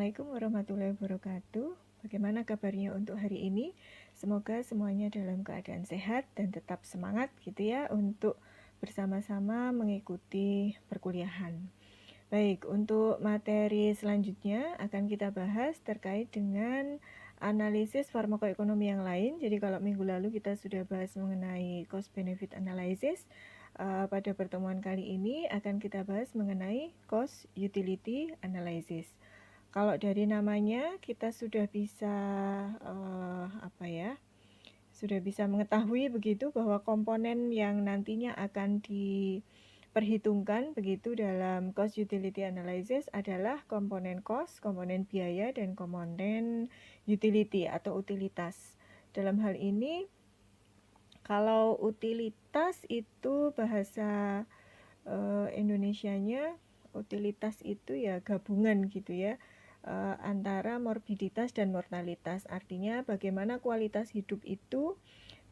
Assalamualaikum warahmatullahi wabarakatuh. Bagaimana kabarnya untuk hari ini? Semoga semuanya dalam keadaan sehat dan tetap semangat gitu ya untuk bersama-sama mengikuti perkuliahan. Baik, untuk materi selanjutnya akan kita bahas terkait dengan analisis farmakoekonomi yang lain. Jadi kalau minggu lalu kita sudah bahas mengenai cost benefit analysis, pada pertemuan kali ini akan kita bahas mengenai cost utility analysis. Kalau dari namanya kita sudah bisa sudah bisa mengetahui begitu bahwa komponen yang nantinya akan diperhitungkan begitu dalam cost utility analysis adalah komponen cost, komponen biaya, dan komponen utility atau utilitas. Dalam hal ini, kalau utilitas itu bahasa Indonesianya, utilitas itu ya gabungan gitu ya, antara morbiditas dan mortalitas. Artinya bagaimana kualitas hidup itu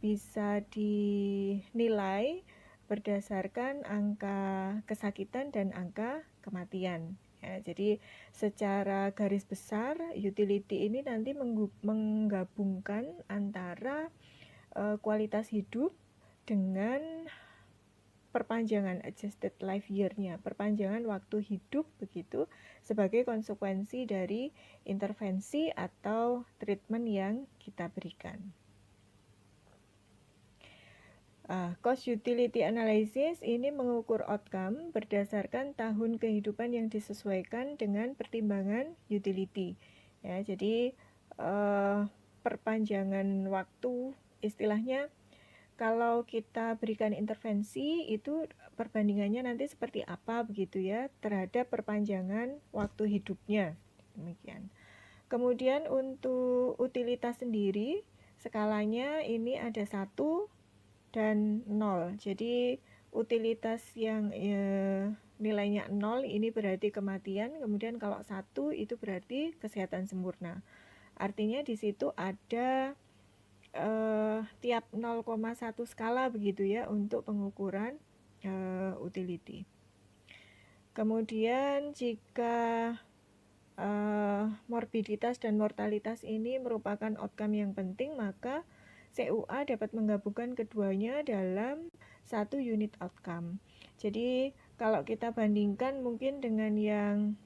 bisa dinilai berdasarkan angka kesakitan dan angka kematian. Ya, jadi secara garis besar utility ini nanti menggabungkan antara kualitas hidup dengan perpanjangan adjusted life year-nya, perpanjangan waktu hidup begitu sebagai konsekuensi dari intervensi atau treatment yang kita berikan. Cost utility analysis ini mengukur outcome berdasarkan tahun kehidupan yang disesuaikan dengan pertimbangan utility. Ya, jadi perpanjangan waktu istilahnya kalau kita berikan intervensi itu perbandingannya nanti seperti apa begitu ya terhadap perpanjangan waktu hidupnya. Demikian. Kemudian untuk utilitas sendiri skalanya ini ada 1 dan 0. Jadi utilitas yang nilainya 0 ini berarti kematian, kemudian kalau 1 itu berarti kesehatan sempurna. Artinya di situ ada tiap 0,1 skala begitu ya untuk pengukuran utility. Kemudian jika morbiditas dan mortalitas ini merupakan outcome yang penting, maka CUA dapat menggabungkan keduanya dalam satu unit outcome. Jadi kalau kita bandingkan mungkin dengan yang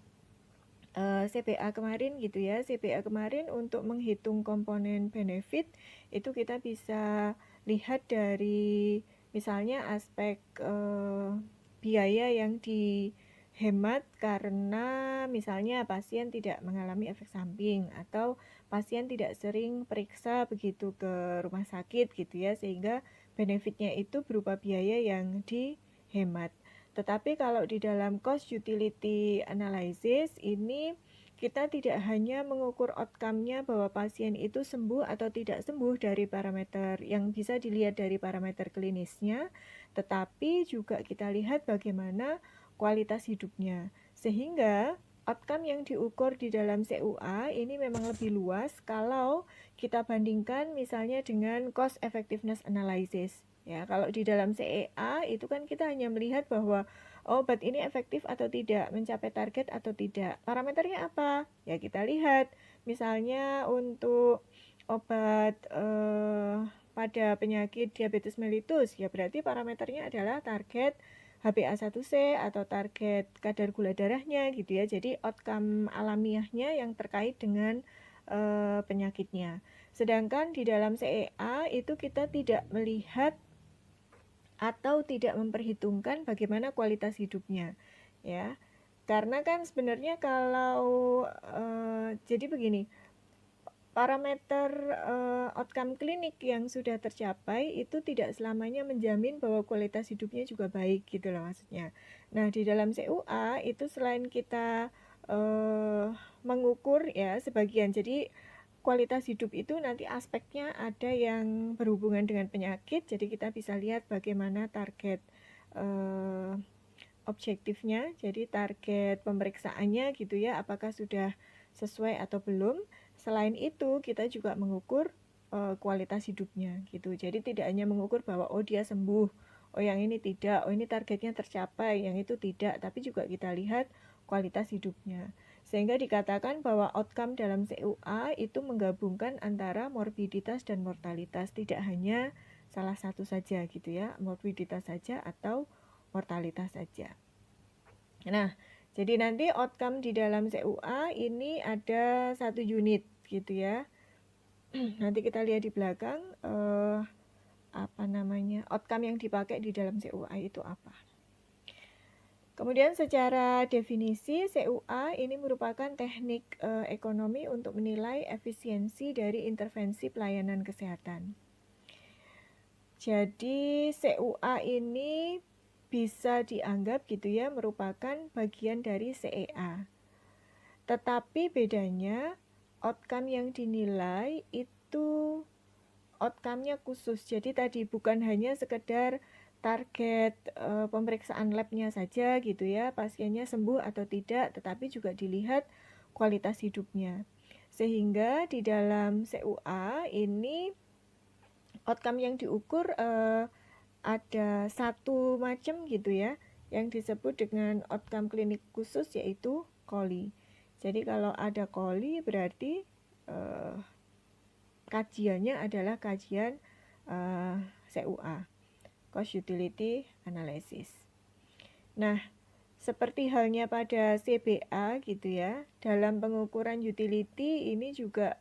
CPA kemarin gitu ya, CPA kemarin untuk menghitung komponen benefit itu kita bisa lihat dari misalnya aspek biaya yang dihemat karena misalnya pasien tidak mengalami efek samping atau pasien tidak sering periksa begitu ke rumah sakit gitu ya, sehingga benefitnya itu berupa biaya yang dihemat. Tetapi kalau di dalam cost utility analysis ini kita tidak hanya mengukur outcome-nya bahwa pasien itu sembuh atau tidak sembuh dari parameter yang bisa dilihat dari parameter klinisnya, tetapi juga kita lihat bagaimana kualitas hidupnya. Sehingga outcome yang diukur di dalam CUA ini memang lebih luas kalau kita bandingkan misalnya dengan cost effectiveness analysis. Ya, kalau di dalam CEA itu kan kita hanya melihat bahwa obat ini efektif atau tidak, mencapai target atau tidak. Parameternya apa? Ya kita lihat. Misalnya untuk obat pada penyakit diabetes mellitus, ya berarti parameternya adalah target HbA1c atau target kadar gula darahnya gitu ya. Jadi outcome alamiahnya yang terkait dengan penyakitnya. Sedangkan di dalam CEA itu kita tidak melihat atau tidak memperhitungkan bagaimana kualitas hidupnya ya, karena kan sebenarnya kalau jadi begini, parameter outcome klinik yang sudah tercapai itu tidak selamanya menjamin bahwa kualitas hidupnya juga baik gitu loh maksudnya. Nah di dalam CUA itu selain kita mengukur ya sebagian, jadi kualitas hidup itu nanti aspeknya ada yang berhubungan dengan penyakit, jadi kita bisa lihat bagaimana target objektifnya, jadi target pemeriksaannya gitu ya, apakah sudah sesuai atau belum. Selain itu kita juga mengukur kualitas hidupnya gitu, jadi tidak hanya mengukur bahwa oh dia sembuh, oh yang ini tidak, oh ini targetnya tercapai, yang itu tidak, tapi juga kita lihat kualitas hidupnya. Sehingga dikatakan bahwa outcome dalam CUA itu menggabungkan antara morbiditas dan mortalitas, tidak hanya salah satu saja gitu ya, morbiditas saja atau mortalitas saja. Nah, jadi nanti outcome di dalam CUA ini ada 1 unit gitu ya. Nanti kita lihat di belakang outcome yang dipakai di dalam CUA itu apa. Kemudian secara definisi CUA ini merupakan teknik ekonomi untuk menilai efisiensi dari intervensi pelayanan kesehatan. Jadi CUA ini bisa dianggap gitu ya merupakan bagian dari CEA. Tetapi bedanya outcome yang dinilai itu outcome-nya khusus. Jadi tadi bukan hanya sekedar target pemeriksaan lab-nya saja gitu ya, pasiennya sembuh atau tidak, tetapi juga dilihat kualitas hidupnya. Sehingga di dalam CUA ini outcome yang diukur ada 1 macam gitu ya, yang disebut dengan outcome klinik khusus yaitu COLI. Jadi kalau ada COLI berarti kajiannya adalah kajian CUA, Cost Utility Analysis. Nah, seperti halnya pada CBA gitu ya, dalam pengukuran utility ini juga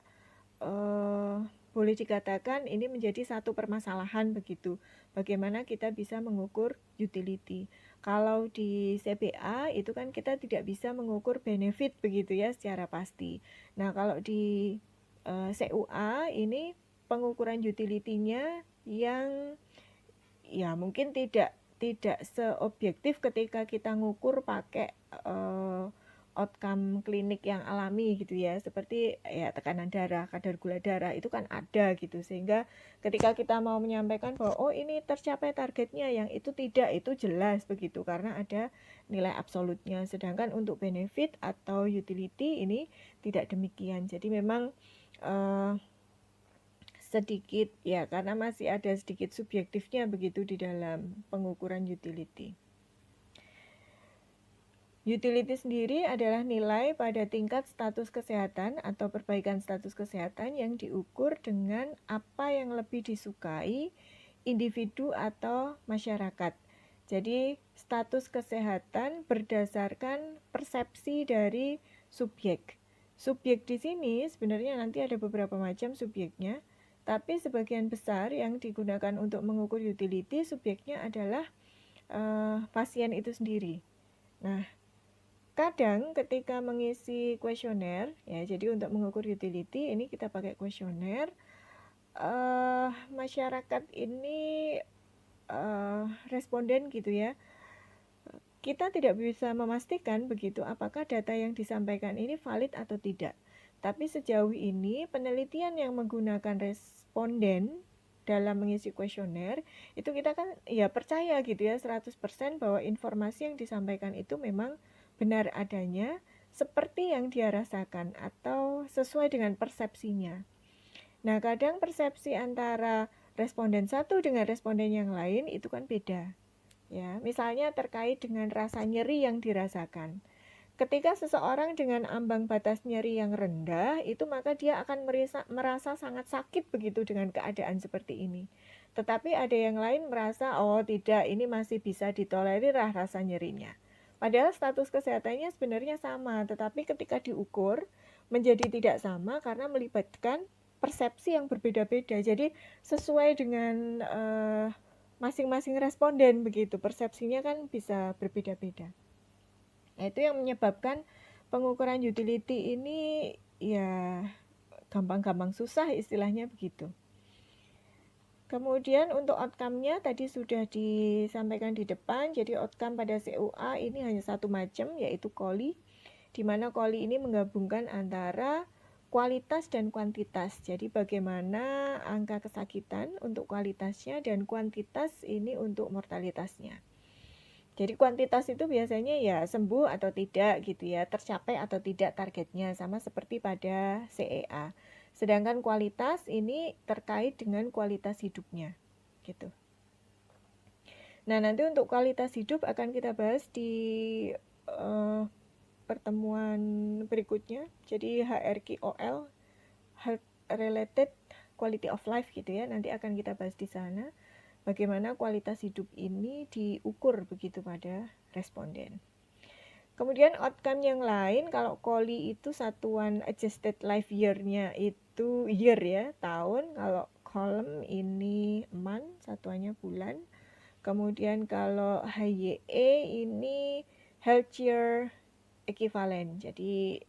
boleh dikatakan ini menjadi satu permasalahan begitu. Bagaimana kita bisa mengukur utility. Kalau di CBA itu kan kita tidak bisa mengukur benefit begitu ya secara pasti. Nah, kalau di CUA ini pengukuran utility-nya yang ya mungkin tidak seobjektif ketika kita ngukur pakai outcome klinik yang alami gitu ya, seperti ya tekanan darah, kadar gula darah itu kan ada gitu, sehingga ketika kita mau menyampaikan bahwa oh ini tercapai targetnya, yang itu tidak, itu jelas begitu karena ada nilai absolutnya. Sedangkan untuk benefit atau utility ini tidak demikian. Jadi memang sedikit ya, karena masih ada sedikit subjektifnya begitu di dalam pengukuran utility. Utility sendiri adalah nilai pada tingkat status kesehatan atau perbaikan status kesehatan yang diukur dengan apa yang lebih disukai individu atau masyarakat. Jadi status kesehatan berdasarkan persepsi dari subjek. Subjek di sini sebenarnya nanti ada beberapa macam subjeknya, tapi sebagian besar yang digunakan untuk mengukur utility subjeknya adalah pasien itu sendiri. Nah, kadang ketika mengisi kuesioner, ya jadi untuk mengukur utility ini kita pakai kuesioner, masyarakat ini responden gitu ya, kita tidak bisa memastikan begitu apakah data yang disampaikan ini valid atau tidak. Tapi sejauh ini penelitian yang menggunakan responden dalam mengisi kuesioner itu kita kan ya percaya gitu ya 100% bahwa informasi yang disampaikan itu memang benar adanya seperti yang dia rasakan atau sesuai dengan persepsinya. Nah, kadang persepsi antara responden satu dengan responden yang lain itu kan beda. Ya, misalnya terkait dengan rasa nyeri yang dirasakan. Ketika seseorang dengan ambang batas nyeri yang rendah, itu maka dia akan merasa sangat sakit begitu dengan keadaan seperti ini. Tetapi ada yang lain merasa, oh tidak, ini masih bisa ditolerir rasa nyerinya. Padahal status kesehatannya sebenarnya sama, tetapi ketika diukur menjadi tidak sama karena melibatkan persepsi yang berbeda-beda. Jadi sesuai dengan masing-masing responden begitu, persepsinya kan bisa berbeda-beda. Nah, itu yang menyebabkan pengukuran utility ini ya gampang-gampang susah istilahnya begitu. Kemudian untuk outcome-nya tadi sudah disampaikan di depan. Jadi outcome pada CUA ini hanya 1 macam, yaitu COLI, di mana COLI ini menggabungkan antara kualitas dan kuantitas. Jadi bagaimana angka kesakitan untuk kualitasnya dan kuantitas ini untuk mortalitasnya. Jadi kuantitas itu biasanya ya sembuh atau tidak gitu ya, tercapai atau tidak targetnya, sama seperti pada CEA. Sedangkan kualitas ini terkait dengan kualitas hidupnya gitu. Nah, nanti untuk kualitas hidup akan kita bahas di pertemuan berikutnya. Jadi HRQOL, Health Related Quality of Life gitu ya. Nanti akan kita bahas di sana bagaimana kualitas hidup ini diukur begitu pada responden. Kemudian outcome yang lain, kalau QOLI itu satuan adjusted life year-nya itu year ya, tahun. Kalau column ini month, satuannya bulan. Kemudian kalau HYE ini health year equivalent. Jadi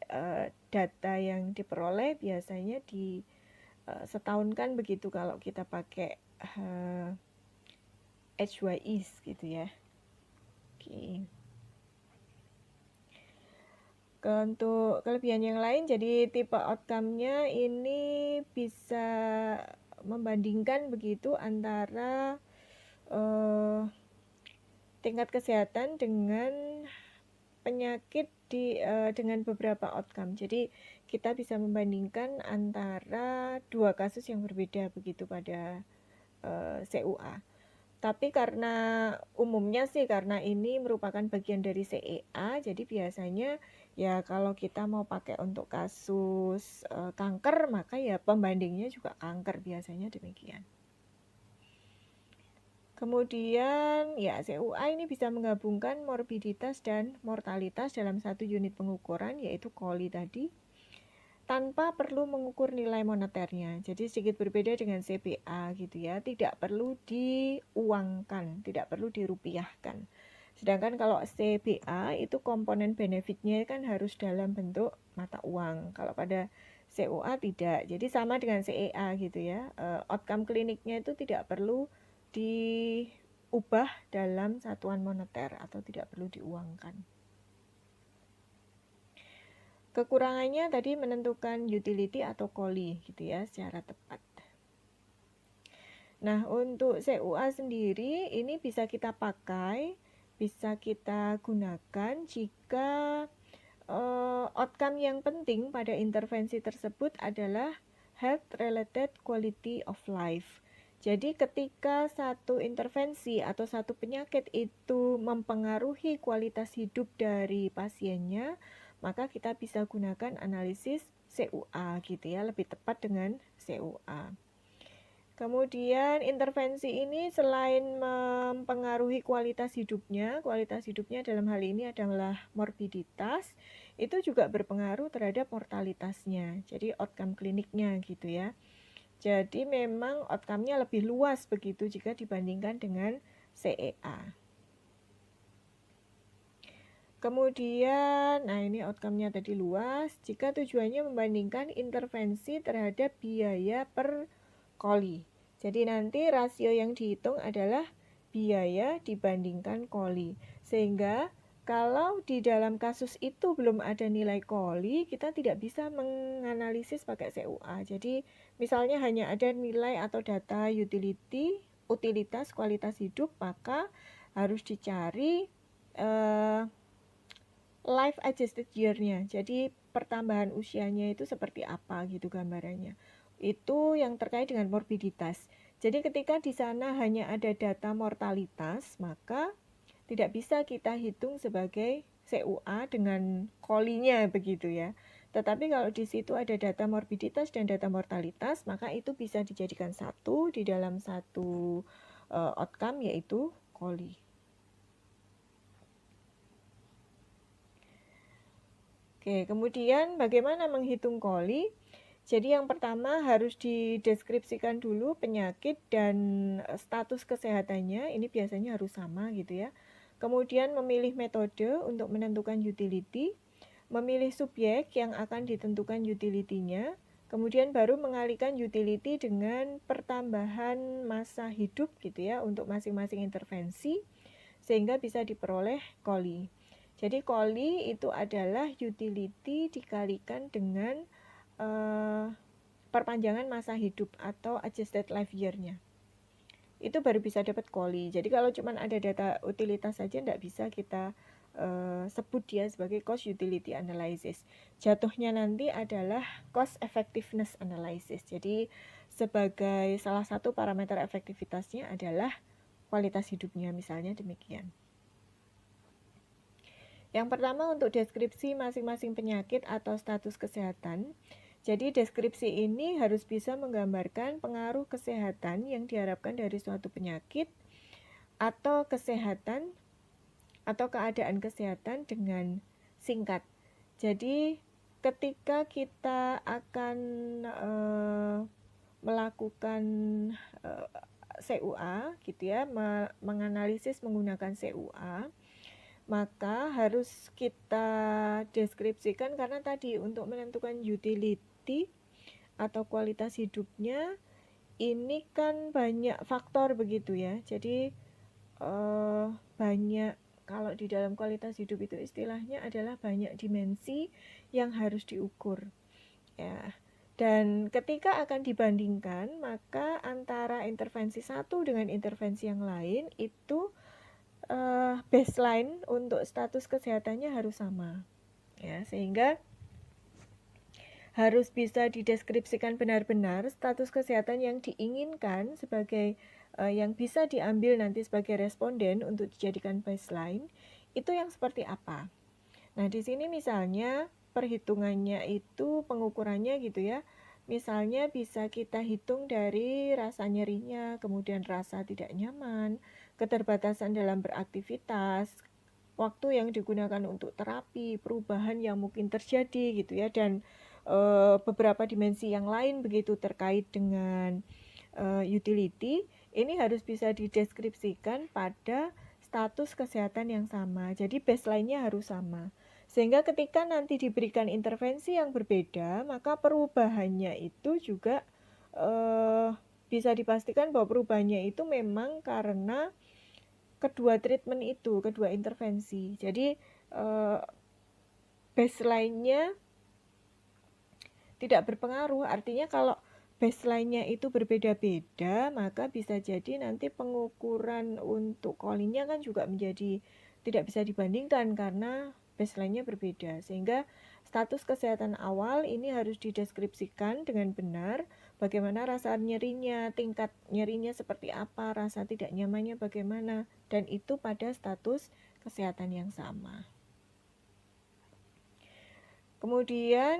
data yang diperoleh biasanya di setahunkan begitu kalau kita pakai HYEs gitu ya. Oke. Untuk kelebihan yang lain, jadi tipe outcome-nya ini bisa membandingkan begitu antara tingkat kesehatan dengan penyakit dengan beberapa outcome. Jadi kita bisa membandingkan antara dua kasus yang berbeda begitu pada CUA. Tapi karena umumnya sih karena ini merupakan bagian dari CEA, jadi biasanya ya kalau kita mau pakai untuk kasus kanker, maka ya pembandingnya juga kanker, biasanya demikian. Kemudian ya CUA ini bisa menggabungkan morbiditas dan mortalitas dalam satu unit pengukuran, yaitu QOLI tadi, tanpa perlu mengukur nilai moneternya. Jadi sedikit berbeda dengan CPA gitu ya, tidak perlu diuangkan, tidak perlu dirupiahkan. Sedangkan kalau CBA itu komponen benefitnya kan harus dalam bentuk mata uang. Kalau pada COA tidak. Jadi sama dengan CEA gitu ya. Outcome kliniknya itu tidak perlu diubah dalam satuan moneter atau tidak perlu diuangkan. Kekurangannya tadi menentukan utility atau QOLI gitu ya secara tepat. Nah, untuk CUA sendiri ini bisa kita pakai, bisa kita gunakan jika outcome yang penting pada intervensi tersebut adalah health related quality of life. Jadi ketika satu intervensi atau satu penyakit itu mempengaruhi kualitas hidup dari pasiennya, maka kita bisa gunakan analisis CUA gitu ya, lebih tepat dengan CUA. Kemudian intervensi ini selain mempengaruhi kualitas hidupnya dalam hal ini adalah morbiditas, itu juga berpengaruh terhadap mortalitasnya. Jadi outcome kliniknya gitu ya. Jadi memang outcome-nya lebih luas begitu jika dibandingkan dengan CEA. Kemudian, nah ini outcome-nya tadi luas, jika tujuannya membandingkan intervensi terhadap biaya per QOLI. Jadi nanti rasio yang dihitung adalah biaya dibandingkan QOLI. Sehingga kalau di dalam kasus itu belum ada nilai QOLI, kita tidak bisa menganalisis pakai CUA. Jadi misalnya hanya ada nilai atau data utilitas kualitas hidup, maka harus dicari life adjusted year-nya. Jadi pertambahan usianya itu seperti apa gitu gambarannya. Itu yang terkait dengan morbiditas. Jadi ketika di sana hanya ada data mortalitas, maka tidak bisa kita hitung sebagai CUA dengan QOLI-nya begitu ya. Tetapi kalau di situ ada data morbiditas dan data mortalitas, maka itu bisa dijadikan satu di dalam satu outcome, yaitu QOLI. Oke, kemudian bagaimana menghitung QOLI? Jadi yang pertama harus dideskripsikan dulu penyakit dan status kesehatannya, ini biasanya harus sama gitu ya. Kemudian memilih metode untuk menentukan utility, memilih subjek yang akan ditentukan utility-nya, kemudian baru mengalihkan utility dengan pertambahan masa hidup gitu ya untuk masing-masing intervensi, sehingga bisa diperoleh QOLI. Jadi QOLI itu adalah utility dikalikan dengan perpanjangan masa hidup atau adjusted life year-nya. Itu baru bisa dapat QOLI. Jadi kalau cuma ada data utilitas saja tidak bisa kita sebut dia sebagai cost utility analysis. Jatuhnya nanti adalah cost effectiveness analysis. Jadi sebagai salah satu parameter efektivitasnya adalah kualitas hidupnya, misalnya demikian. Yang pertama untuk deskripsi masing-masing penyakit atau status kesehatan. Jadi deskripsi ini harus bisa menggambarkan pengaruh kesehatan yang diharapkan dari suatu penyakit atau kesehatan atau keadaan kesehatan dengan singkat. Jadi ketika kita akan melakukan CUA gitu ya, menganalisis menggunakan CUA, maka harus kita deskripsikan karena tadi untuk menentukan utility atau kualitas hidupnya ini kan banyak faktor begitu ya. Jadi banyak, kalau di dalam kualitas hidup itu istilahnya adalah banyak dimensi yang harus diukur ya. Dan ketika akan dibandingkan, maka antara intervensi satu dengan intervensi yang lain itu baseline untuk status kesehatannya harus sama ya, sehingga harus bisa dideskripsikan benar-benar status kesehatan yang diinginkan sebagai yang bisa diambil nanti sebagai responden untuk dijadikan baseline itu yang seperti apa. Nah, di sini misalnya perhitungannya itu pengukurannya gitu ya. Misalnya bisa kita hitung dari rasa nyerinya, kemudian rasa tidak nyaman, keterbatasan dalam beraktivitas, waktu yang digunakan untuk terapi, perubahan yang mungkin terjadi gitu ya, dan beberapa dimensi yang lain begitu terkait dengan utility. Ini harus bisa dideskripsikan pada status kesehatan yang sama. Jadi baseline-nya harus sama. Sehingga ketika nanti diberikan intervensi yang berbeda, maka perubahannya itu juga bisa dipastikan bahwa perubahannya itu memang karena kedua treatment itu, kedua intervensi. Jadi baseline-nya tidak berpengaruh. Artinya kalau baseline-nya itu berbeda-beda, maka bisa jadi nanti pengukuran untuk Collins-nya kan juga menjadi tidak bisa dibandingkan karena baseline-nya berbeda. Sehingga status kesehatan awal ini harus dideskripsikan dengan benar, bagaimana rasa nyerinya, tingkat nyerinya seperti apa, rasa tidak nyamannya bagaimana, dan itu pada status kesehatan yang sama. Kemudian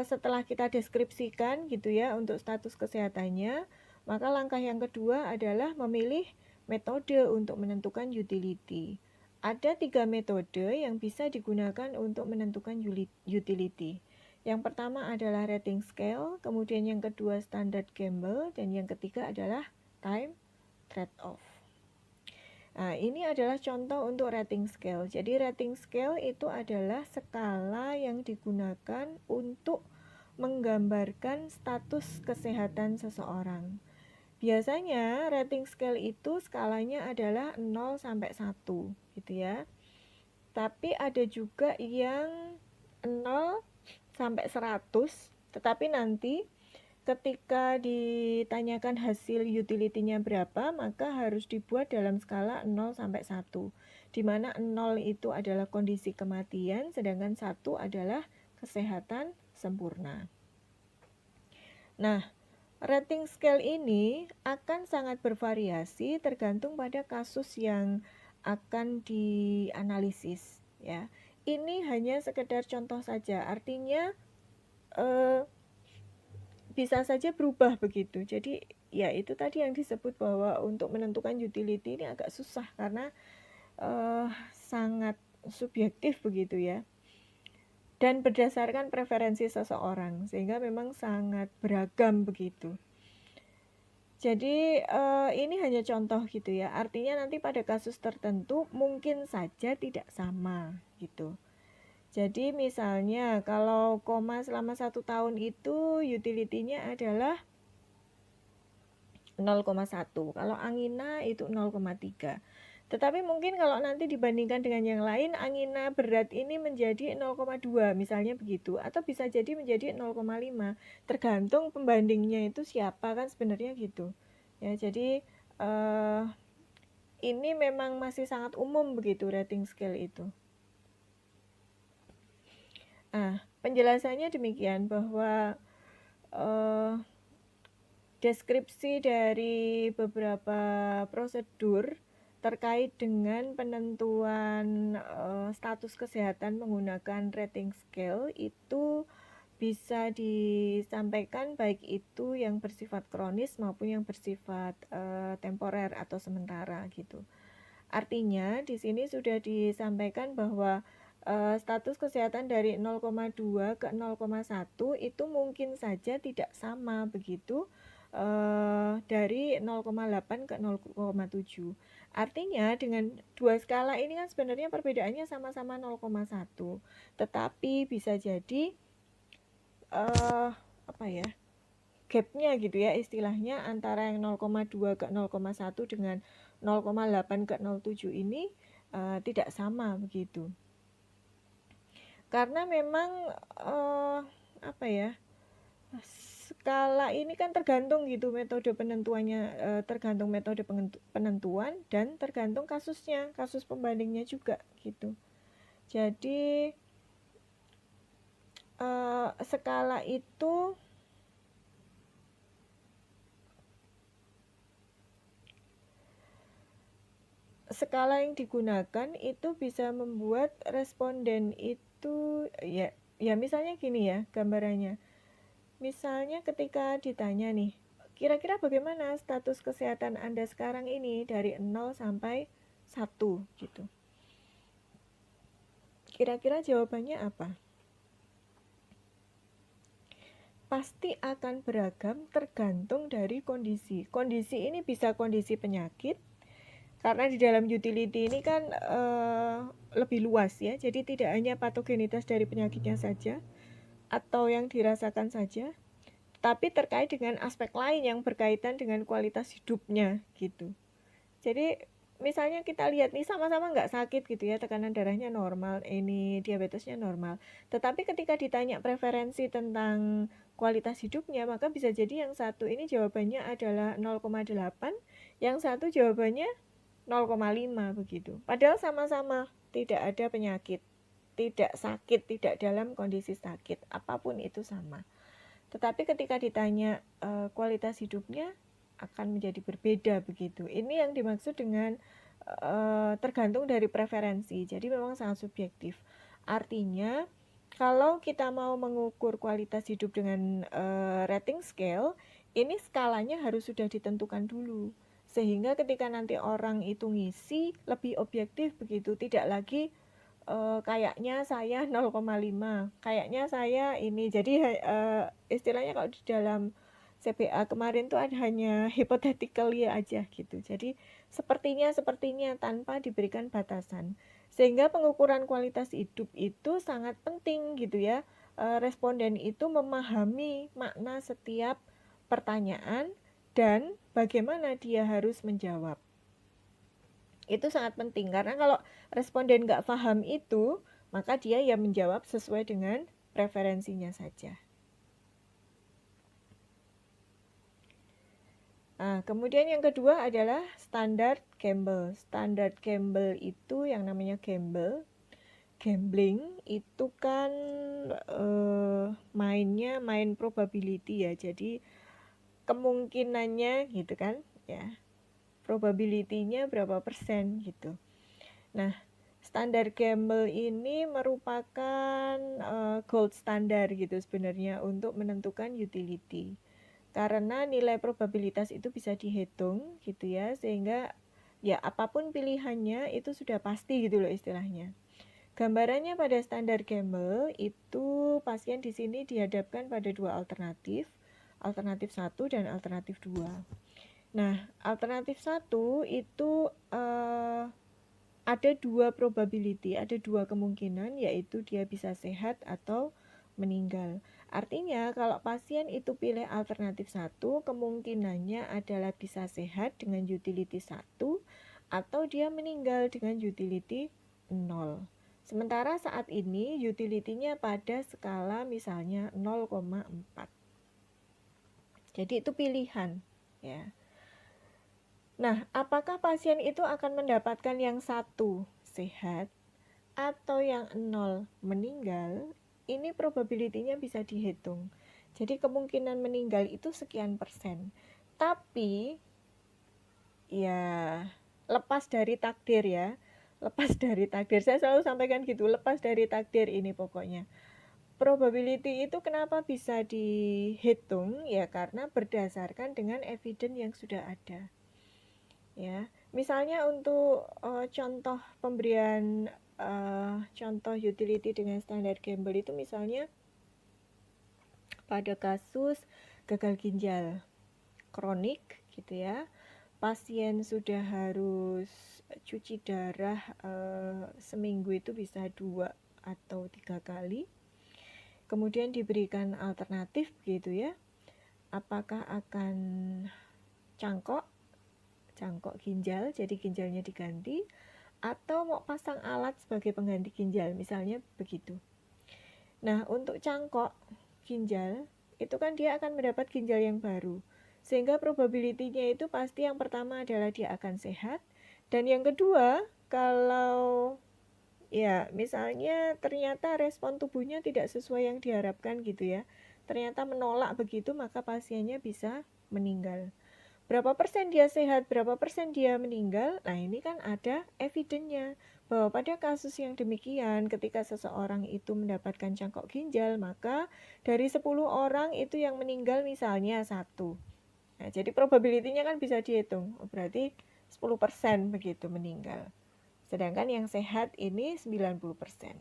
setelah kita deskripsikan gitu ya untuk status kesehatannya, maka langkah yang kedua adalah memilih metode untuk menentukan utility. Ada 3 metode yang bisa digunakan untuk menentukan utility. Yang pertama adalah rating scale, kemudian yang kedua standard Campbell, dan yang ketiga adalah time trade-off. Nah, ini adalah contoh untuk rating scale. Jadi rating scale itu adalah skala yang digunakan untuk menggambarkan status kesehatan seseorang. Biasanya rating scale itu skalanya adalah 0 sampai 1 gitu ya. Tapi ada juga yang 0 sampai 100, tetapi nanti ketika ditanyakan hasil utility-nya berapa, maka harus dibuat dalam skala 0 sampai 1, di mana 0 itu adalah kondisi kematian, sedangkan 1 adalah kesehatan sempurna. Nah, rating scale ini akan sangat bervariasi tergantung pada kasus yang akan dianalisis ya. Ini hanya sekedar contoh saja, artinya bisa saja berubah begitu. Jadi ya itu tadi yang disebut bahwa untuk menentukan utility ini agak susah karena sangat subjektif begitu ya. Dan berdasarkan preferensi seseorang, sehingga memang sangat beragam begitu. Jadi ini hanya contoh gitu ya. Artinya nanti pada kasus tertentu mungkin saja tidak sama gitu. Jadi misalnya kalau koma selama 1 tahun itu utility-nya adalah 0,1. Kalau angina itu 0,3. Tetapi mungkin kalau nanti dibandingkan dengan yang lain, angina berat ini menjadi 0,2 misalnya begitu. Atau bisa jadi menjadi 0,5. Tergantung pembandingnya itu siapa kan sebenarnya gitu. Ya, jadi ini memang masih sangat umum begitu rating scale itu. Nah, penjelasannya demikian bahwa deskripsi dari beberapa prosedur terkait dengan penentuan status kesehatan menggunakan rating scale itu bisa disampaikan baik itu yang bersifat kronis maupun yang bersifat temporer atau sementara gitu. Artinya di sini sudah disampaikan bahwa status kesehatan dari 0,2 ke 0,1 itu mungkin saja tidak sama begitu dari 0,8 ke 0,7. Artinya dengan dua skala ini kan sebenarnya perbedaannya sama-sama 0,1, tetapi bisa jadi apa ya, gapnya gitu ya istilahnya antara yang 0,2 ke 0,1 dengan 0,8 ke 0,7 ini tidak sama begitu. Karena memang apa ya, skala ini kan tergantung gitu metode penentuannya, tergantung metode penentuan dan tergantung kasusnya, kasus pembandingnya juga gitu. Jadi skala itu skala yang digunakan itu bisa membuat responden itu ya misalnya gini ya gambarannya. Misalnya ketika ditanya nih, kira-kira bagaimana status kesehatan Anda sekarang ini dari 0 sampai 1 gitu. Kira-kira jawabannya apa? Pasti akan beragam tergantung dari kondisi. Kondisi ini bisa kondisi penyakit, karena di dalam utility ini kan lebih luas ya, jadi tidak hanya patogenitas dari penyakitnya saja atau yang dirasakan saja, tapi terkait dengan aspek lain yang berkaitan dengan kualitas hidupnya gitu. Jadi misalnya kita lihat nih sama-sama nggak sakit gitu ya, tekanan darahnya normal, ini diabetesnya normal, tetapi ketika ditanya preferensi tentang kualitas hidupnya, maka bisa jadi yang satu ini jawabannya adalah 0,8, yang satu jawabannya 0,5 begitu. Padahal sama-sama tidak ada penyakit, tidak sakit, tidak dalam kondisi sakit, apapun itu sama. Tetapi ketika ditanya kualitas hidupnya akan menjadi berbeda begitu. Ini yang dimaksud dengan tergantung dari preferensi. Jadi memang sangat subjektif. Artinya kalau kita mau mengukur kualitas hidup dengan rating scale, ini skalanya harus sudah ditentukan dulu. Sehingga ketika nanti orang itu ngisi lebih objektif begitu, tidak lagi kayaknya saya 0,5, kayaknya saya ini. Jadi istilahnya kalau di dalam CBA kemarin tuh ada hanya hypothetically aja gitu. Jadi sepertinya tanpa diberikan batasan. Sehingga pengukuran kualitas hidup itu sangat penting gitu ya. Responden itu memahami makna setiap pertanyaan dan bagaimana dia harus menjawab. Itu sangat penting karena kalau responden nggak paham itu, maka dia ya menjawab sesuai dengan preferensinya saja. Nah, kemudian yang kedua adalah standar Campbell. Standar Campbell itu yang namanya gambling itu kan mainnya main probability ya. Jadi kemungkinannya gitu kan ya. Probability-nya berapa persen gitu. Nah, standar Campbell ini merupakan gold standar gitu sebenarnya untuk menentukan utility. Karena nilai probabilitas itu bisa dihitung gitu ya, sehingga ya apapun pilihannya itu sudah pasti gitu loh istilahnya. Gambarannya pada standar Campbell itu pasien di sini dihadapkan pada dua alternatif, alternatif 1 dan alternatif 2. Nah, alternatif 1 itu ada dua probability, ada dua kemungkinan, yaitu dia bisa sehat atau meninggal. Artinya kalau pasien itu pilih alternatif 1, kemungkinannya adalah bisa sehat dengan utility 1 atau dia meninggal dengan utility 0. Sementara saat ini utility-nya pada skala misalnya 0,4. Jadi itu pilihan ya. Nah, apakah pasien itu akan mendapatkan yang satu sehat atau yang 0 meninggal? Ini probability-nya bisa dihitung. Jadi kemungkinan meninggal itu sekian persen. Tapi ya lepas dari takdir ya. Lepas dari takdir. Saya selalu sampaikan gitu, lepas dari takdir ini pokoknya. Probability itu kenapa bisa dihitung ya karena berdasarkan dengan evidence yang sudah ada. Ya, misalnya untuk contoh pemberian contoh utility dengan standar Campbell itu misalnya pada kasus gagal ginjal kronik gitu ya, pasien sudah harus cuci darah seminggu itu bisa 2 atau 3 kali, kemudian diberikan alternatif gitu ya, apakah akan cangkok ginjal, jadi ginjalnya diganti, atau mau pasang alat sebagai pengganti ginjal, misalnya begitu. Nah, untuk cangkok ginjal, itu kan dia akan mendapat ginjal yang baru. Sehingga probability-nya itu pasti yang pertama adalah dia akan sehat. Dan yang kedua, kalau ya misalnya ternyata respon tubuhnya tidak sesuai yang diharapkan gitu ya, ternyata menolak begitu, maka pasiennya bisa meninggal. Berapa persen dia sehat, berapa persen dia meninggal. Nah, ini kan ada evidence-nya bahwa pada kasus yang demikian ketika seseorang itu mendapatkan cangkok ginjal, maka dari 10 orang itu yang meninggal misalnya 1. Nah, jadi probability-nya kan bisa dihitung. Berarti 10% begitu meninggal. Sedangkan yang sehat ini 90%.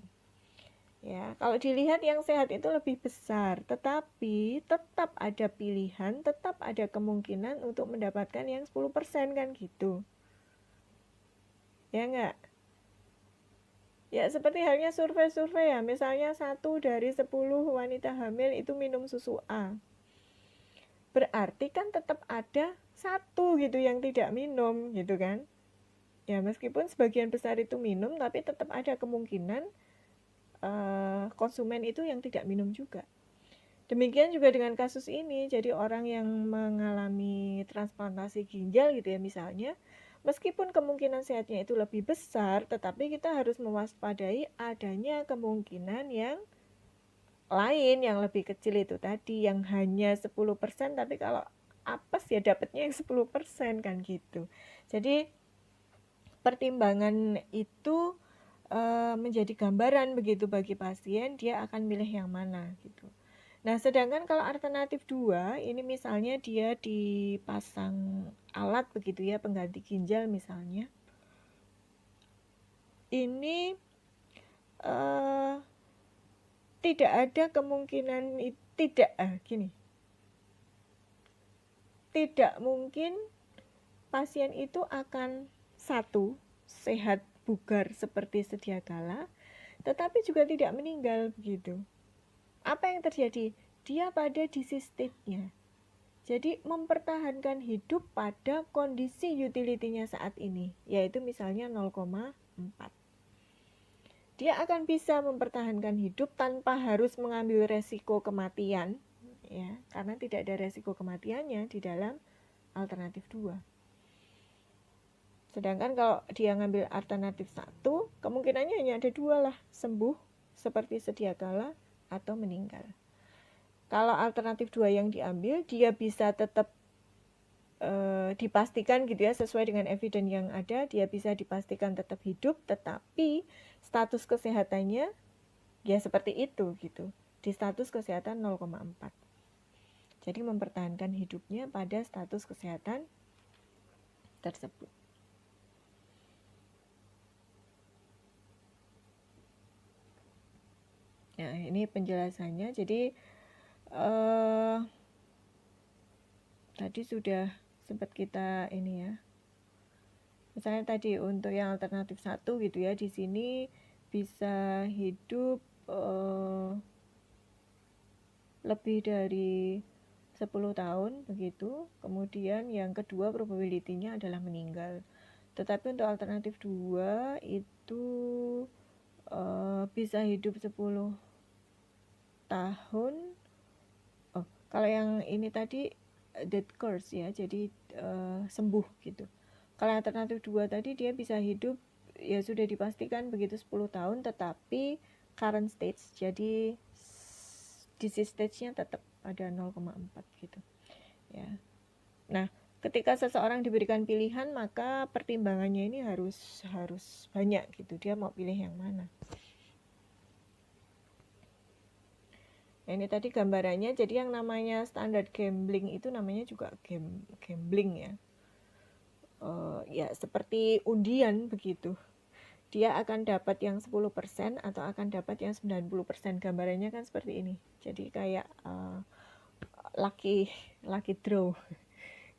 Ya, kalau dilihat yang sehat itu lebih besar, tetapi tetap ada pilihan, tetap ada kemungkinan untuk mendapatkan yang 10% kan gitu. Ya enggak? Ya seperti halnya survei-survei ya, misalnya 1 dari 10 wanita hamil itu minum susu A. Berarti kan tetap ada 1 gitu yang tidak minum gitu kan. Ya meskipun sebagian besar itu minum, tapi tetap ada kemungkinan konsumen itu yang tidak minum juga. Demikian juga dengan kasus ini, jadi orang yang mengalami transplantasi ginjal gitu ya misalnya, meskipun kemungkinan sehatnya itu lebih besar, tetapi kita harus mewaspadai adanya kemungkinan yang lain yang lebih kecil itu tadi, yang hanya 10%, tapi kalau apes ya dapatnya yang 10% kan gitu. Jadi pertimbangan itu menjadi gambaran begitu bagi pasien, dia akan milih yang mana gitu. Nah, sedangkan kalau alternatif 2, ini misalnya dia dipasang alat begitu ya, pengganti ginjal misalnya. Ini tidak ada kemungkinan tidak mungkin pasien itu akan satu sehat bugar seperti sedia kala, tetapi juga tidak meninggal begitu. Apa yang terjadi? Dia pada disease state-nya. Jadi mempertahankan hidup pada kondisi utility-nya saat ini, yaitu misalnya 0,4. Dia akan bisa mempertahankan hidup tanpa harus mengambil resiko kematian, ya, karena tidak ada resiko kematiannya di dalam alternatif 2. Sedangkan kalau dia ngambil alternatif 1, kemungkinannya hanya ada 2 lah, sembuh seperti sedia kala atau meninggal. Kalau alternatif 2 yang diambil, dia bisa tetap dipastikan gitu ya, sesuai dengan evidence yang ada, dia bisa dipastikan tetap hidup, tetapi status kesehatannya ya seperti itu gitu, di status kesehatan 0,4. Jadi mempertahankan hidupnya pada status kesehatan tersebut. Nah, ini penjelasannya. Jadi tadi sudah sempat kita ini ya. Misalnya tadi untuk yang alternatif 1 gitu ya, di sini bisa hidup lebih dari 10 tahun begitu. Kemudian yang kedua probability-nya adalah meninggal. Tetapi untuk alternatif 2 itu bisa hidup 10 tahun. Oh, kalau yang ini tadi death curse ya, jadi sembuh gitu. Kalau alternatif 2 tadi dia bisa hidup ya sudah dipastikan begitu 10 tahun, tetapi current stage, jadi disease stage-nya tetap ada 0,4 gitu ya. Nah, ketika seseorang diberikan pilihan, maka pertimbangannya ini harus banyak gitu, dia mau pilih yang mana. Nah, ini tadi gambarannya, jadi yang namanya standar gambling itu namanya juga gambling ya. Ya seperti undian begitu. Dia akan dapat yang 10% atau akan dapat yang 90%. Gambarannya kan seperti ini. Jadi kayak lucky draw.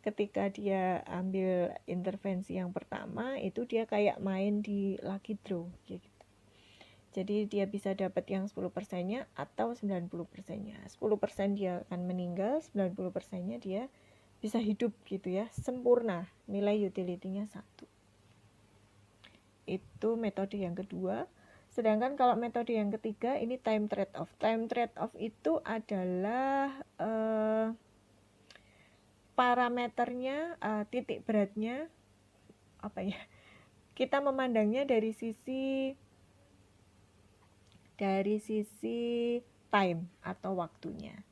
Ketika dia ambil intervensi yang pertama, itu dia kayak main di lucky draw gitu. Jadi dia bisa dapat yang 10%-nya atau 90%-nya. 10% dia akan meninggal, 90%-nya dia bisa hidup gitu ya, sempurna. Nilai utility-nya 1. Itu metode yang kedua. Sedangkan kalau metode yang ketiga ini time trade-off. Time trade-off itu adalah parameternya, titik beratnya apa ya? Kita memandangnya dari sisi time atau waktunya.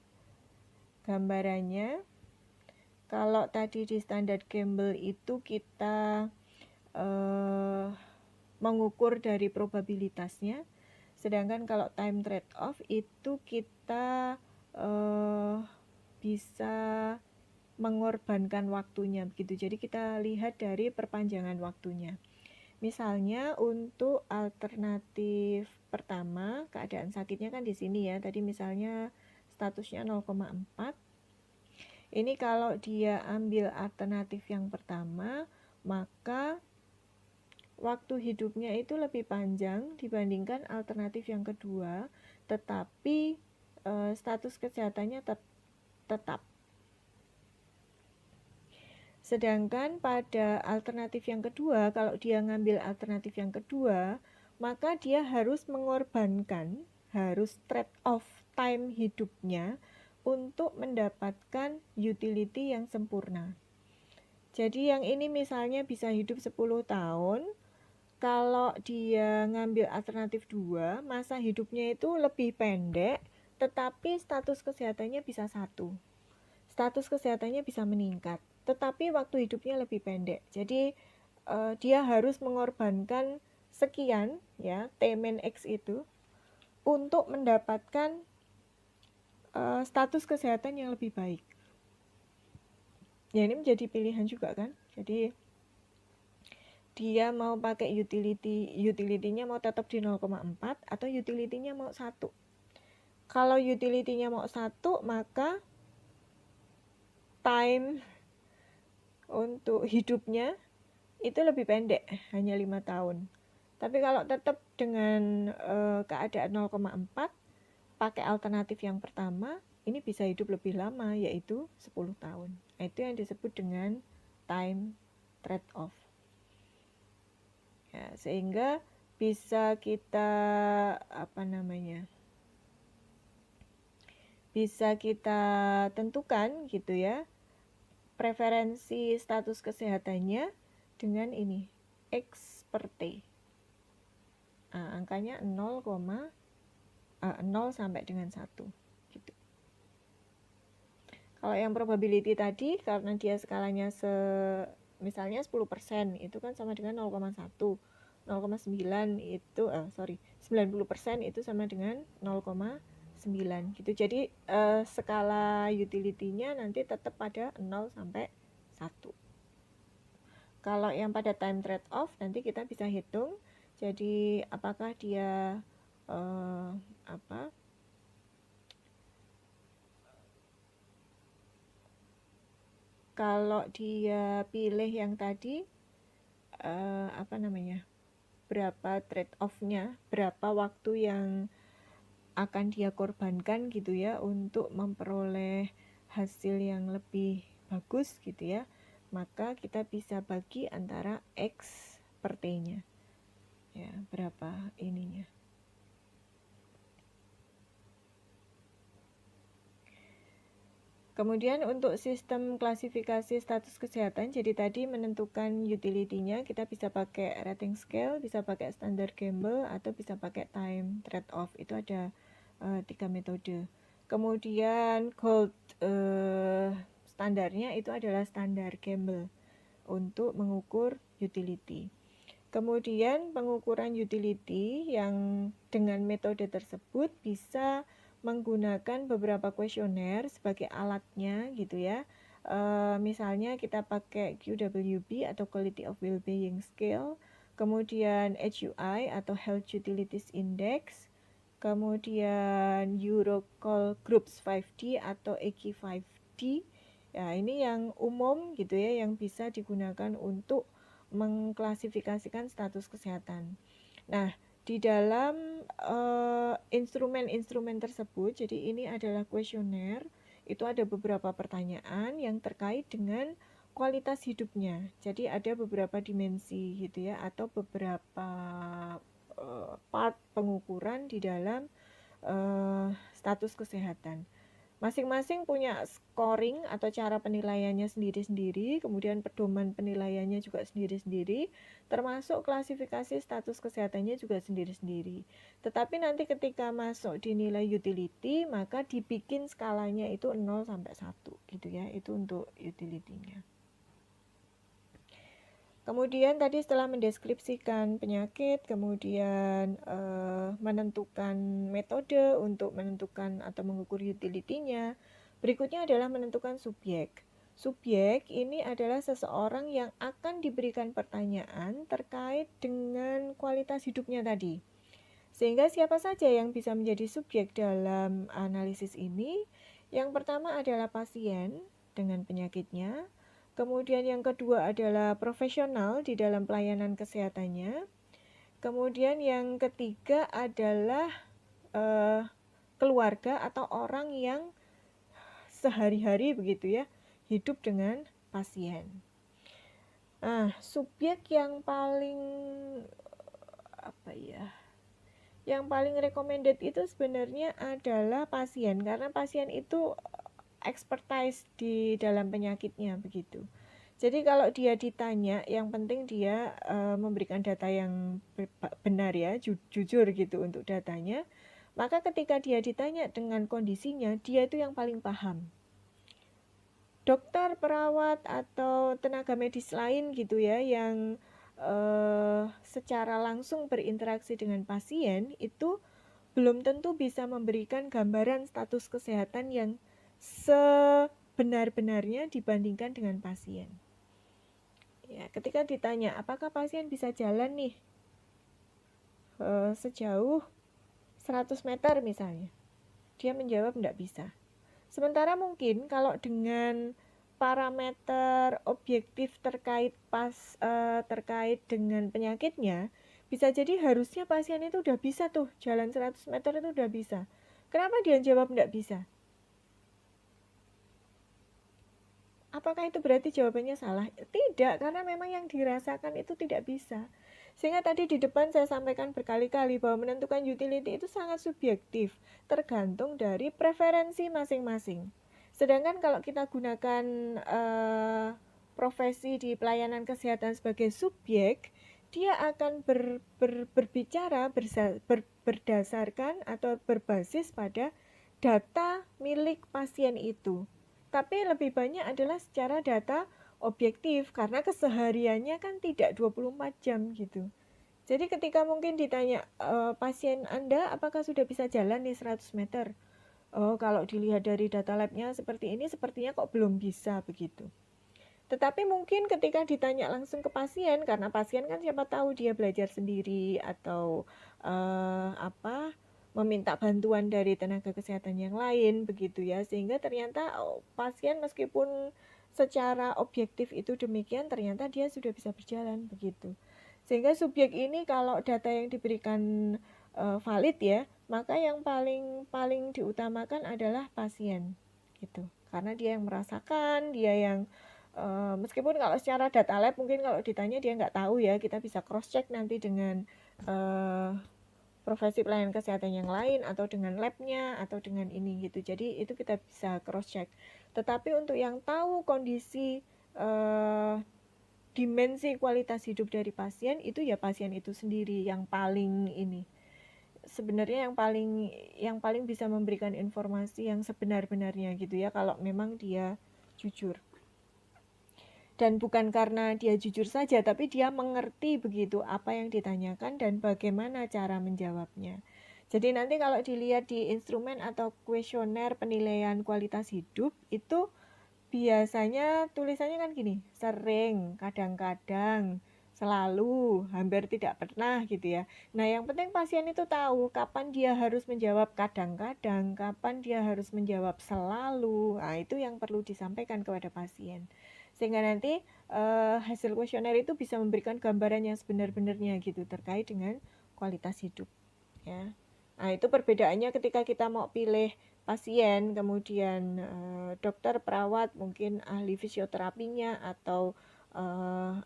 Gambarannya, kalau tadi di standar Campbell itu kita mengukur dari probabilitasnya, sedangkan kalau time trade-off itu kita bisa mengorbankan waktunya begitu. Jadi kita lihat dari perpanjangan waktunya. Misalnya untuk alternatif pertama, keadaan sakitnya kan di sini ya. Tadi misalnya statusnya 0,4. Ini kalau dia ambil alternatif yang pertama, maka waktu hidupnya itu lebih panjang dibandingkan alternatif yang kedua, tetapi status kesehatannya tetap. Sedangkan pada alternatif yang kedua, kalau dia ngambil alternatif yang kedua, maka dia harus mengorbankan, harus trade off time hidupnya untuk mendapatkan utility yang sempurna. Jadi yang ini misalnya bisa hidup 10 tahun, kalau dia ngambil alternatif 2, masa hidupnya itu lebih pendek, tetapi status kesehatannya bisa 1. Status kesehatannya bisa meningkat, tetapi waktu hidupnya lebih pendek. Jadi dia harus mengorbankan sekian ya, T-min X itu untuk mendapatkan status kesehatan yang lebih baik. Ya ini menjadi pilihan juga kan. Jadi dia mau pakai utility-nya mau tetap di 0,4 atau utility-nya mau 1. Kalau utility-nya mau 1, maka time untuk hidupnya itu lebih pendek, hanya 5 tahun. Tapi kalau tetap dengan keadaan 0,4, pakai alternatif yang pertama, ini bisa hidup lebih lama, yaitu 10 tahun. Itu yang disebut dengan time trade-off. Ya, sehingga bisa kita bisa kita tentukan gitu ya, preferensi status kesehatannya dengan ini X per T. Angkanya 0 sampai dengan 1 gitu. Kalau yang probability tadi, karena dia skalanya misalnya 10%, itu kan sama dengan 0,1. 0,9 itu 90% itu sama dengan 0,9 gitu. Jadi skala utility-nya nanti tetap pada 0 sampai 1. Kalau yang pada time trade-off nanti kita bisa hitung. Jadi apakah dia kalau dia pilih yang tadi berapa trade off-nya, berapa waktu yang akan dia korbankan gitu ya untuk memperoleh hasil yang lebih bagus gitu ya, maka kita bisa bagi antara X per T-nya ya, berapa ininya. Kemudian untuk sistem klasifikasi status kesehatan, jadi tadi menentukan utility-nya kita bisa pakai rating scale, bisa pakai standar Campbell, atau bisa pakai time trade-off. Itu ada 3 metode. Kemudian gold standarnya itu adalah standar Campbell untuk mengukur utility. Kemudian pengukuran utility yang dengan metode tersebut bisa menggunakan beberapa kuesioner sebagai alatnya gitu ya. Misalnya kita pakai QWB atau Quality of Well-being Scale, kemudian HUI atau Health Utilities Index, kemudian Eurocall Groups 5D atau EQ 5D. Ya, ini yang umum gitu ya, yang bisa digunakan untuk mengklasifikasikan status kesehatan. Nah, di dalam instrumen-instrumen tersebut, jadi ini adalah kuesioner, itu ada beberapa pertanyaan yang terkait dengan kualitas hidupnya. Jadi ada beberapa dimensi gitu ya, atau beberapa part pengukuran di dalam status kesehatan. Masing-masing punya scoring atau cara penilaiannya sendiri-sendiri, kemudian pedoman penilaiannya juga sendiri-sendiri, termasuk klasifikasi status kesehatannya juga sendiri-sendiri. Tetapi nanti ketika masuk di nilai utility, maka dibikin skalanya itu 0 sampai 1 gitu ya, itu untuk utility-nya. Kemudian tadi setelah mendeskripsikan penyakit, kemudian menentukan metode untuk menentukan atau mengukur utility-nya, berikutnya adalah menentukan subjek. Subjek ini adalah seseorang yang akan diberikan pertanyaan terkait dengan kualitas hidupnya tadi. Sehingga siapa saja yang bisa menjadi subjek dalam analisis ini? Yang pertama adalah pasien dengan penyakitnya. Kemudian yang kedua adalah profesional di dalam pelayanan kesehatannya. Kemudian yang ketiga adalah keluarga atau orang yang sehari-hari begitu ya hidup dengan pasien. Nah, subjek yang paling yang paling recommended itu sebenarnya adalah pasien, karena pasien itu expertise di dalam penyakitnya begitu. Jadi kalau dia ditanya, yang penting dia memberikan data yang benar ya, jujur gitu untuk datanya. Maka ketika dia ditanya dengan kondisinya, dia itu yang paling paham. Dokter, perawat atau tenaga medis lain gitu ya yang secara langsung berinteraksi dengan pasien itu belum tentu bisa memberikan gambaran status kesehatan yang sebenar-benarnya dibandingkan dengan pasien. Ya, ketika ditanya apakah pasien bisa jalan nih sejauh 100 meter misalnya, dia menjawab enggak bisa. Sementara mungkin kalau dengan parameter objektif terkait dengan penyakitnya, bisa jadi harusnya pasien itu udah bisa tuh jalan 100 meter itu udah bisa. Kenapa dia jawab enggak bisa? Apakah itu berarti jawabannya salah? Tidak, karena memang yang dirasakan itu tidak bisa. Sehingga tadi di depan saya sampaikan berkali-kali bahwa menentukan utility itu sangat subjektif, tergantung dari preferensi masing-masing. Sedangkan kalau kita gunakan profesi di pelayanan kesehatan sebagai subjek, dia akan berbicara berdasarkan atau berbasis pada data milik pasien itu. Tapi lebih banyak adalah secara data objektif, karena kesehariannya kan tidak 24 jam gitu. Jadi ketika mungkin ditanya pasien Anda apakah sudah bisa jalan nih 100 meter? Oh, kalau dilihat dari data labnya seperti ini, sepertinya kok belum bisa begitu. Tetapi mungkin ketika ditanya langsung ke pasien, karena pasien kan siapa tahu dia belajar sendiri atau meminta bantuan dari tenaga kesehatan yang lain begitu ya, sehingga ternyata pasien meskipun secara objektif itu demikian, ternyata dia sudah bisa berjalan begitu. Sehingga subjek ini kalau data yang diberikan valid ya, maka yang paling diutamakan adalah pasien gitu, karena dia yang merasakan, dia yang meskipun kalau secara data lab mungkin kalau ditanya dia nggak tahu ya, kita bisa cross check nanti dengan profesi pelayanan kesehatan yang lain atau dengan labnya atau dengan ini gitu. Jadi itu kita bisa cross check. Tetapi untuk yang tahu kondisi dimensi kualitas hidup dari pasien itu ya pasien itu sendiri yang paling ini. Sebenarnya yang paling bisa memberikan informasi yang sebenar-benarnya gitu ya, kalau memang dia jujur. Dan bukan karena dia jujur saja, tapi dia mengerti begitu apa yang ditanyakan dan bagaimana cara menjawabnya. Jadi nanti kalau dilihat di instrumen atau kuesioner penilaian kualitas hidup, itu biasanya tulisannya kan gini, sering, kadang-kadang, selalu, hampir tidak pernah gitu ya. Nah, yang penting pasien itu tahu kapan dia harus menjawab kadang-kadang, kapan dia harus menjawab selalu. Nah, itu yang perlu disampaikan kepada pasien. Sehingga nanti hasil kuesioner itu bisa memberikan gambaran yang sebenar-benarnya gitu terkait dengan kualitas hidup ya. Nah, itu perbedaannya ketika kita mau pilih pasien, kemudian dokter, perawat, mungkin ahli fisioterapinya atau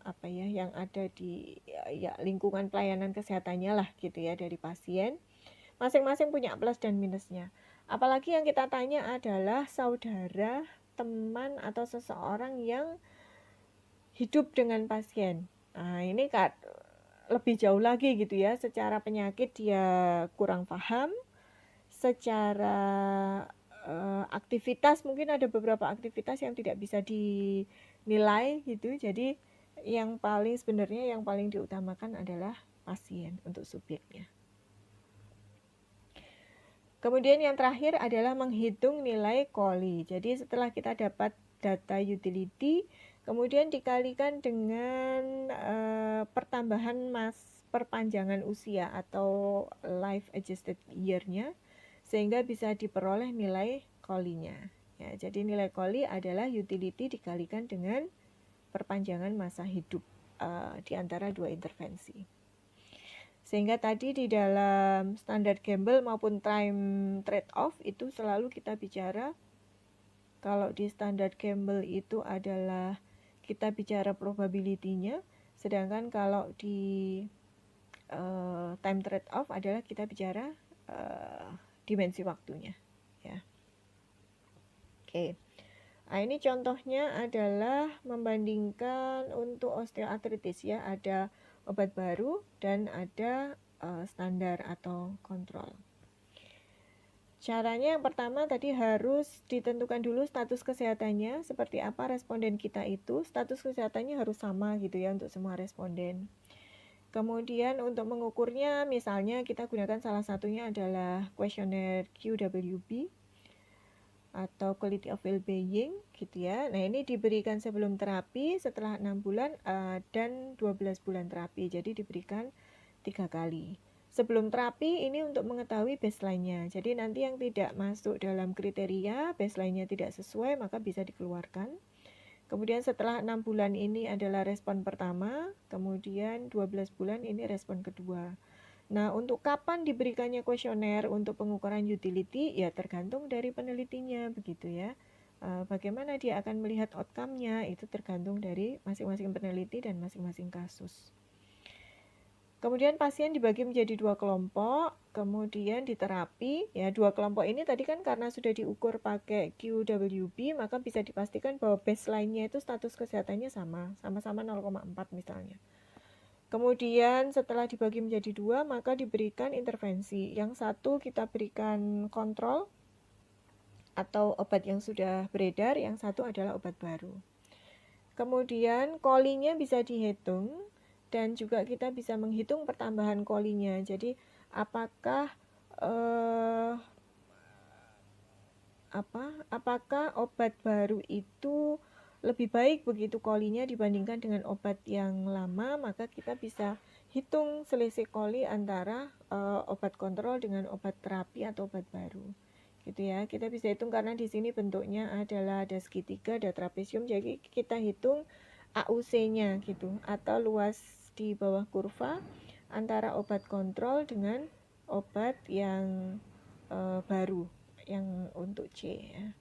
apa ya yang ada di ya lingkungan pelayanan kesehatannya lah gitu ya dari pasien. Masing-masing punya plus dan minusnya. Apalagi yang kita tanya adalah saudara, teman atau seseorang yang hidup dengan pasien. Nah, ini kan lebih jauh lagi gitu ya, secara penyakit dia kurang paham, secara aktivitas mungkin ada beberapa aktivitas yang tidak bisa dinilai gitu. Jadi yang paling sebenarnya yang paling diutamakan adalah pasien untuk subjeknya. Kemudian yang terakhir adalah menghitung nilai KOLI. Jadi setelah kita dapat data utility, kemudian dikalikan dengan pertambahan perpanjangan usia atau life adjusted year-nya, sehingga bisa diperoleh nilai KOLI-nya. Ya, jadi nilai KOLI adalah utility dikalikan dengan perpanjangan masa hidup di antara dua intervensi. Sehingga tadi di dalam standar Campbell maupun time trade-off itu selalu kita bicara, kalau di standar Campbell itu adalah kita bicara probability-nya, sedangkan kalau di time trade-off adalah kita bicara dimensi waktunya. Ya. Oke. Nah, ini contohnya adalah membandingkan untuk osteoartritis ya, ada obat baru dan ada standar atau kontrol. Caranya yang pertama tadi harus ditentukan dulu status kesehatannya, seperti apa responden kita itu, status kesehatannya harus sama gitu ya untuk semua responden. Kemudian untuk mengukurnya misalnya kita gunakan salah satunya adalah kuesioner QWB atau quality of well-being gitu ya. Nah, ini diberikan sebelum terapi, setelah 6 bulan dan 12 bulan terapi. Jadi diberikan 3 kali. Sebelum terapi ini untuk mengetahui baseline-nya. Jadi nanti yang tidak masuk dalam kriteria, baseline-nya tidak sesuai, maka bisa dikeluarkan. Kemudian setelah 6 bulan ini adalah respon pertama, kemudian 12 bulan ini respon kedua. Nah, untuk kapan diberikannya kuesioner untuk pengukuran utility, ya tergantung dari penelitinya, begitu ya. Bagaimana dia akan melihat outcome-nya, itu tergantung dari masing-masing peneliti dan masing-masing kasus. Kemudian pasien dibagi menjadi 2 kelompok, kemudian diterapi. Ya, 2 kelompok ini tadi kan karena sudah diukur pakai QWB, maka bisa dipastikan bahwa baseline-nya itu status kesehatannya sama-sama 0,4 misalnya. Kemudian setelah dibagi menjadi 2, maka diberikan intervensi. Yang satu kita berikan kontrol atau obat yang sudah beredar, yang satu adalah obat baru. Kemudian KOLI-nya bisa dihitung dan juga kita bisa menghitung pertambahan KOLI-nya. Jadi apakah obat baru itu lebih baik begitu KOLI-nya dibandingkan dengan obat yang lama, maka kita bisa hitung selisih KOLI antara obat kontrol dengan obat terapi atau obat baru. Gitu ya. Kita bisa hitung karena di sini bentuknya adalah ada segitiga, ada trapesium, jadi kita hitung AUC-nya gitu atau luas di bawah kurva antara obat kontrol dengan obat yang baru yang untuk C ya.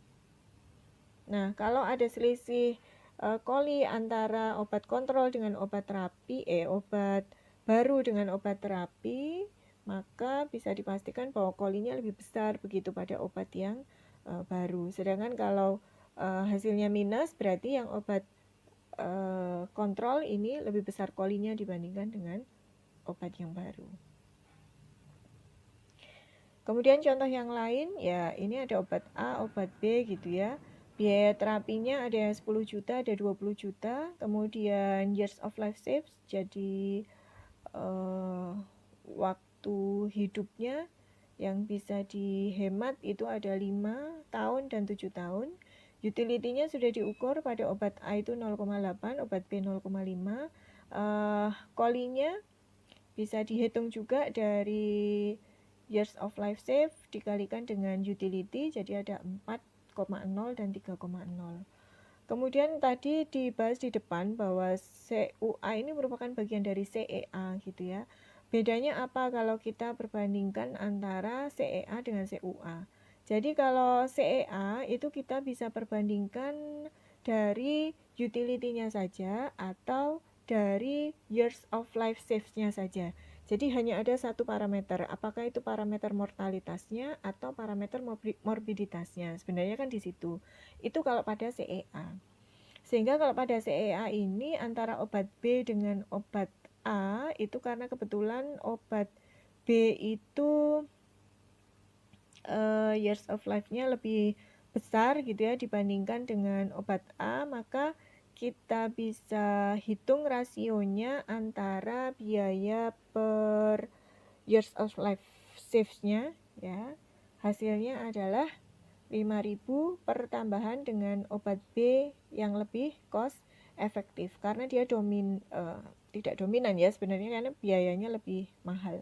Nah, kalau ada selisih KOLI antara obat kontrol dengan obat terapi, obat baru dengan obat terapi, maka bisa dipastikan bahwa KOLI-nya lebih besar begitu pada obat yang baru. Sedangkan kalau hasilnya minus, berarti yang obat kontrol ini lebih besar KOLI-nya dibandingkan dengan obat yang baru. Kemudian contoh yang lain, ya ini ada obat A, obat B gitu ya. Biaya terapinya ada yang 10 juta, ada 20 juta. Kemudian years of life saved, jadi waktu hidupnya yang bisa dihemat itu ada 5 tahun dan 7 tahun. Utility-nya sudah diukur pada obat A itu 0,8, obat B 0,5. Kolinya bisa dihitung juga dari years of life saved dikalikan dengan utility, jadi ada 4,0 dan 3,0. Kemudian tadi dibahas di depan bahwa CUA ini merupakan bagian dari CEA gitu ya. Bedanya apa kalau kita perbandingkan antara CEA dengan CUA? Jadi kalau CEA itu kita bisa perbandingkan dari utility-nya saja atau dari years of life saved-nya saja. Jadi hanya ada satu parameter, apakah itu parameter mortalitasnya atau parameter morbiditasnya. Sebenarnya kan di situ. Itu kalau pada CEA. Sehingga kalau pada CEA ini antara obat B dengan obat A itu karena kebetulan obat B itu years of life-nya lebih besar gitu ya dibandingkan dengan obat A, maka kita bisa hitung rasionya antara biaya per years of life saved-nya ya. Hasilnya adalah 5.000 per tambahan dengan obat B yang lebih cost efektif karena dia tidak dominan ya sebenarnya karena biayanya lebih mahal.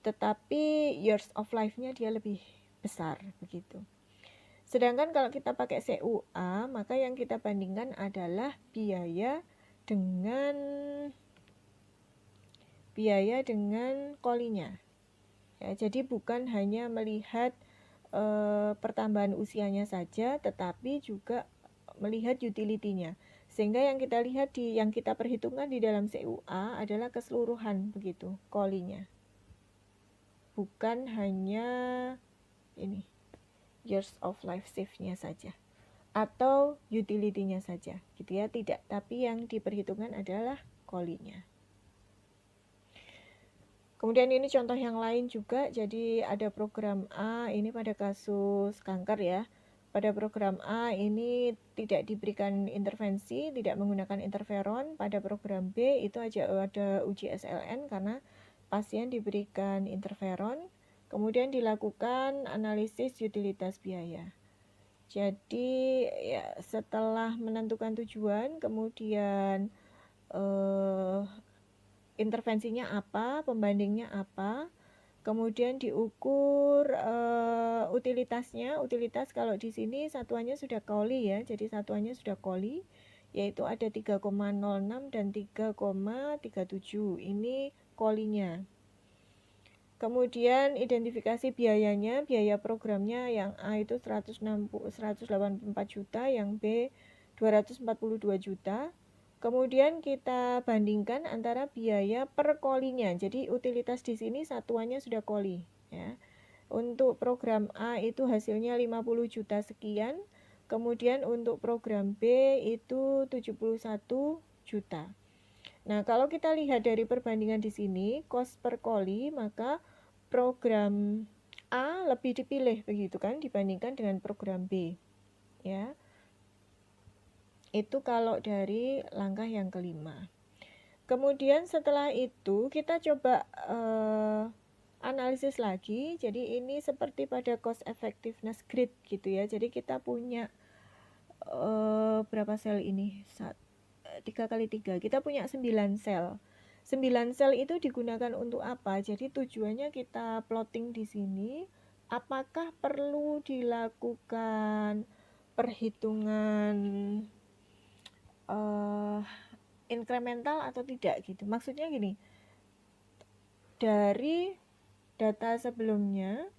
Tetapi years of life-nya dia lebih besar begitu. Sedangkan kalau kita pakai CUA, maka yang kita bandingkan adalah biaya dengan kolinya. Ya, jadi bukan hanya melihat pertambahan usianya saja, tetapi juga melihat utility-nya. Sehingga yang kita perhitungkan di dalam CUA adalah keseluruhan begitu, kolinya. Bukan hanya ini years of life saved-nya saja atau utility-nya saja gitu ya, tidak, tapi yang diperhitungkan adalah kolinya. Kemudian ini contoh yang lain juga, jadi ada program A ini pada kasus kanker ya. Pada program A ini tidak diberikan intervensi, tidak menggunakan interferon. Pada program B itu aja ada uji SLN karena pasien diberikan interferon. Kemudian dilakukan analisis utilitas biaya. Jadi ya setelah menentukan tujuan, kemudian intervensinya apa, pembandingnya apa, kemudian diukur utilitasnya. Utilitas kalau di sini satuannya sudah Cowley ya, jadi satuannya sudah Cowley, yaitu ada 3,06 dan 3,37. Ini Cowley-nya. Kemudian identifikasi biayanya, biaya programnya yang A itu 184 juta, yang B 242 juta. Kemudian kita bandingkan antara biaya per kolinya. Jadi utilitas di sini satuannya sudah koli ya. Untuk program A itu hasilnya 50 juta sekian. Kemudian untuk program B itu 71 juta. Nah, kalau kita lihat dari perbandingan di sini, cost per koli, maka program A lebih dipilih begitu kan dibandingkan dengan program B. Ya. Itu kalau dari langkah yang kelima. Kemudian setelah itu kita coba analisis lagi. Jadi ini seperti pada cost effectiveness grid gitu ya. Jadi kita punya berapa sel ini? 3 kali 3, kita punya 9 sel. 9 sel itu digunakan untuk apa? Jadi tujuannya kita plotting di sini, apakah perlu dilakukan perhitungan incremental atau tidak gitu. Maksudnya gini, dari data sebelumnya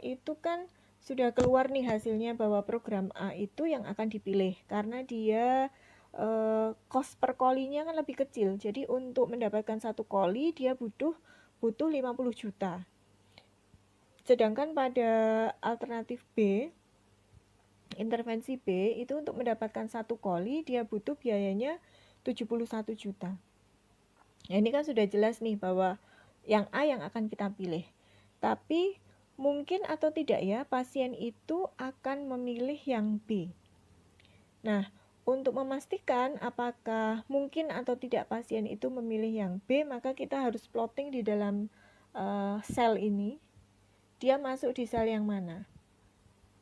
itu kan sudah keluar nih hasilnya bahwa program A itu yang akan dipilih karena dia cost per kolinya kan lebih kecil. Jadi untuk mendapatkan satu koli dia butuh 50 juta. Sedangkan pada alternatif B, intervensi B itu untuk mendapatkan satu koli dia butuh biayanya 71 juta. Nah, ini kan sudah jelas nih bahwa yang A yang akan kita pilih. Tapi mungkin atau tidak ya pasien itu akan memilih yang B. Nah, untuk memastikan apakah mungkin atau tidak pasien itu memilih yang B, maka kita harus plotting di dalam sel ini, dia masuk di sel yang mana.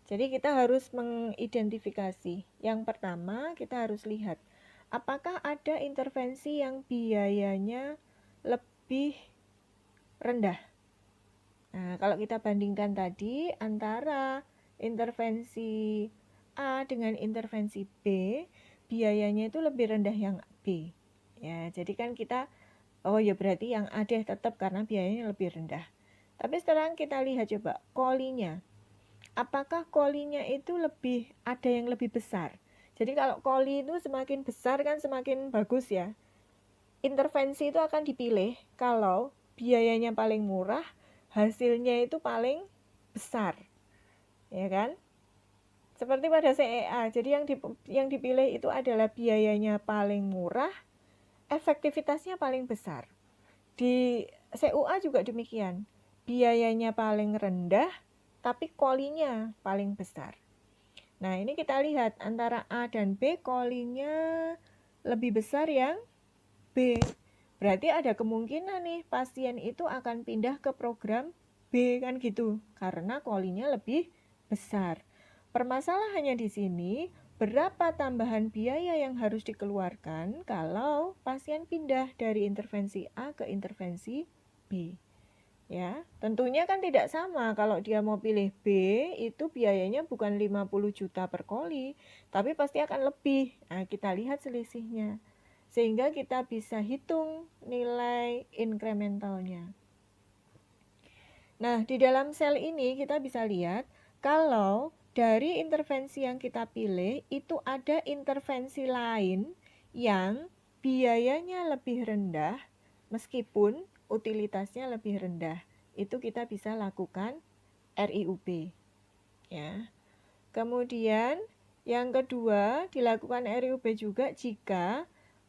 Jadi kita harus mengidentifikasi. Yang pertama, kita harus lihat apakah ada intervensi yang biayanya lebih rendah. Nah, kalau kita bandingkan tadi antara intervensi A dengan intervensi B, biayanya itu lebih rendah yang B. Ya, jadi kan kita oh ya berarti yang A deh tetap karena biayanya lebih rendah. Tapi sekarang kita lihat coba kolinya. Apakah kolinya itu ada yang lebih besar? Jadi kalau koli itu semakin besar kan semakin bagus ya. Intervensi itu akan dipilih kalau biayanya paling murah, hasilnya itu paling besar. Ya kan? Seperti pada CEA. Jadi yang dipilih itu adalah biayanya paling murah, efektivitasnya paling besar. Di CUA juga demikian. Biayanya paling rendah, tapi kolinya paling besar. Nah, ini kita lihat antara A dan B, kolinya lebih besar yang B. Berarti ada kemungkinan nih pasien itu akan pindah ke program B kan gitu, karena kolinya lebih besar. Permasalahannya di sini, berapa tambahan biaya yang harus dikeluarkan kalau pasien pindah dari intervensi A ke intervensi B? Ya, tentunya kan tidak sama. Kalau dia mau pilih B, itu biayanya bukan 50 juta per koli, tapi pasti akan lebih. Nah, kita lihat selisihnya. Sehingga kita bisa hitung nilai incrementalnya. Nah, di dalam sel ini kita bisa lihat kalau dari intervensi yang kita pilih itu ada intervensi lain yang biayanya lebih rendah meskipun utilitasnya lebih rendah. Itu kita bisa lakukan RIUP ya. Kemudian yang kedua dilakukan RIUP juga jika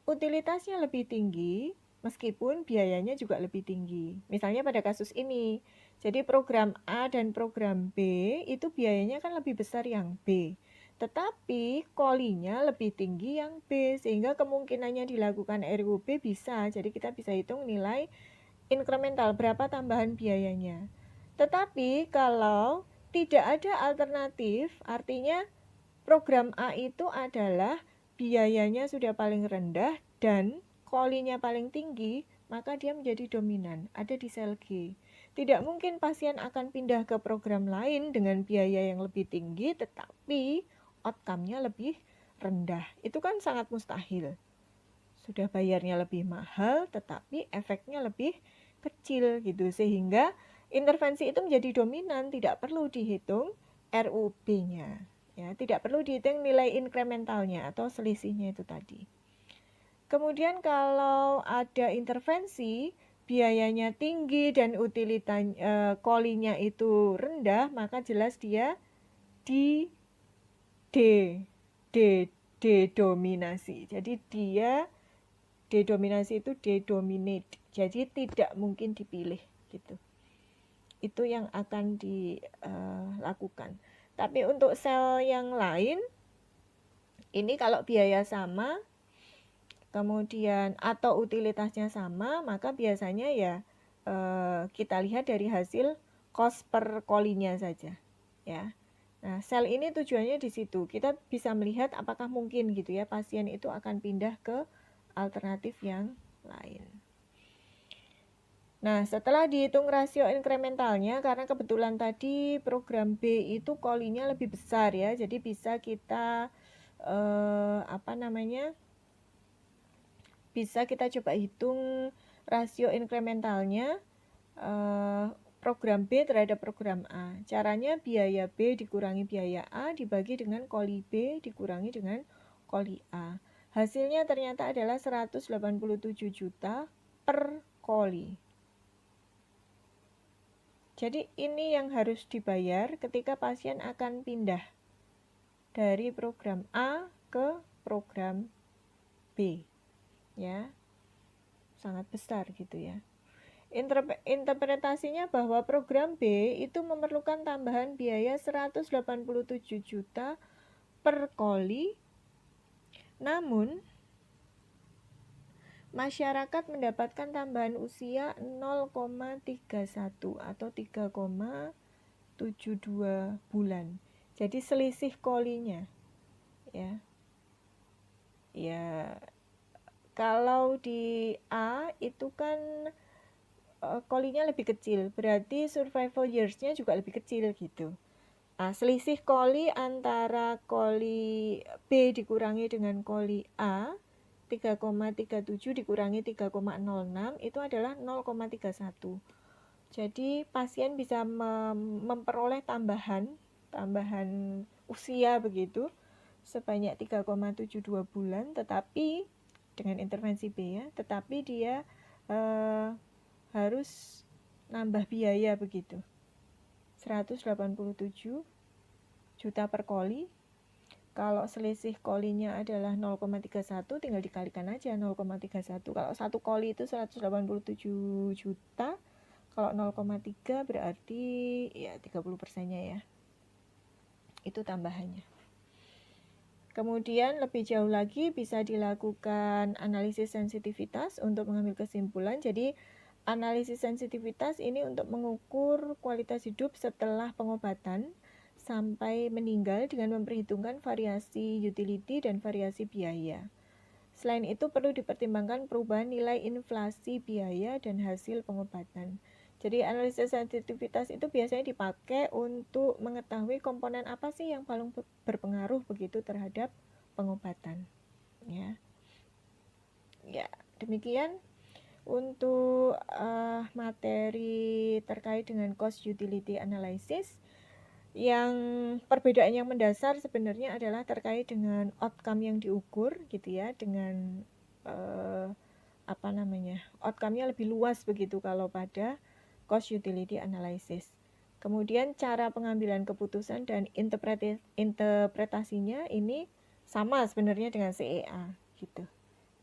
utilitasnya lebih tinggi meskipun biayanya juga lebih tinggi. Misalnya pada kasus ini, jadi program A dan program B itu biayanya kan lebih besar yang B. Tetapi kolinya lebih tinggi yang B sehingga kemungkinannya dilakukan RIUP bisa. Jadi kita bisa hitung nilai incremental berapa tambahan biayanya. Tetapi kalau tidak ada alternatif, artinya program A itu adalah biayanya sudah paling rendah dan kolinya paling tinggi, maka dia menjadi dominan, ada di sel G. Tidak mungkin pasien akan pindah ke program lain dengan biaya yang lebih tinggi, tetapi outcome-nya lebih rendah. Itu kan sangat mustahil. Sudah bayarnya lebih mahal, tetapi efeknya lebih kecil gitu. Sehingga intervensi itu menjadi dominan, tidak perlu dihitung RUP-nya. Ya, tidak perlu dihitung nilai incrementalnya atau selisihnya itu tadi. Kemudian kalau ada intervensi biayanya tinggi dan kolinya itu rendah, maka jelas dia di dedominasi. Jadi dia dedominasi itu dedominate. Jadi tidak mungkin dipilih gitu. Itu yang akan dilakukan. Tapi untuk sel yang lain ini kalau biaya sama kemudian atau utilitasnya sama, maka biasanya ya kita lihat dari hasil cost per kolinya saja, ya. Nah, sel ini tujuannya di situ. Kita bisa melihat apakah mungkin gitu ya pasien itu akan pindah ke alternatif yang lain. Nah, setelah dihitung rasio incrementalnya, karena kebetulan tadi program B itu kolinya lebih besar ya, jadi bisa kita bisa kita coba hitung rasio incrementalnya program B terhadap program A. Caranya biaya B dikurangi biaya A dibagi dengan koli B dikurangi dengan koli A. Hasilnya ternyata adalah 187 juta per koli. Jadi ini yang harus dibayar ketika pasien akan pindah dari program A ke program B. Ya. Sangat besar gitu ya. Interpretasinya bahwa program B itu memerlukan tambahan biaya 187 juta per koli, namun masyarakat mendapatkan tambahan usia 0,31 atau 3,72 bulan. Jadi selisih kolinya ya. Ya, kalau di A itu kan kolinya lebih kecil, berarti survival years-nya juga lebih kecil gitu. Nah, selisih koli antara koli B dikurangi dengan koli A 3,37 dikurangi 3,06 itu adalah 0,31. Jadi pasien bisa memperoleh tambahan usia begitu sebanyak 3,72 bulan, tetapi dengan intervensi B ya, tetapi dia harus nambah biaya begitu. 187 juta per koli. Kalau selisih kolinya adalah 0,31 tinggal dikalikan aja 0,31. Kalau satu koli itu 187 juta, kalau 0,3 berarti ya 30%-nya ya. Itu tambahannya. Kemudian lebih jauh lagi bisa dilakukan analisis sensitivitas untuk mengambil kesimpulan. Jadi analisis sensitivitas ini untuk mengukur kualitas hidup setelah pengobatan sampai meninggal dengan memperhitungkan variasi utility dan variasi biaya. Selain itu perlu dipertimbangkan perubahan nilai inflasi biaya dan hasil pengobatan. Jadi analisis sensitivitas itu biasanya dipakai untuk mengetahui komponen apa sih yang paling berpengaruh begitu terhadap pengobatan. Ya, demikian untuk materi terkait dengan cost utility analysis. Yang perbedaan yang mendasar sebenarnya adalah terkait dengan outcome yang diukur gitu ya, dengan outcome-nya lebih luas begitu kalau pada cost utility analysis. Kemudian cara pengambilan keputusan dan interpretasinya ini sama sebenarnya dengan CEA gitu.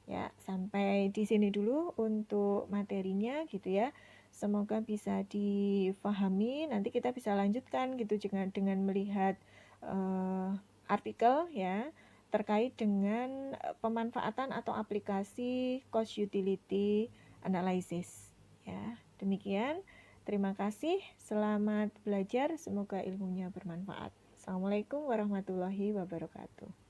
Ya, sampai di sini dulu untuk materinya gitu ya. Semoga bisa difahami. Nanti kita bisa lanjutkan gitu dengan melihat artikel ya terkait dengan pemanfaatan atau aplikasi cost utility analysis. Ya, demikian. Terima kasih. Selamat belajar. Semoga ilmunya bermanfaat. Assalamualaikum warahmatullahi wabarakatuh.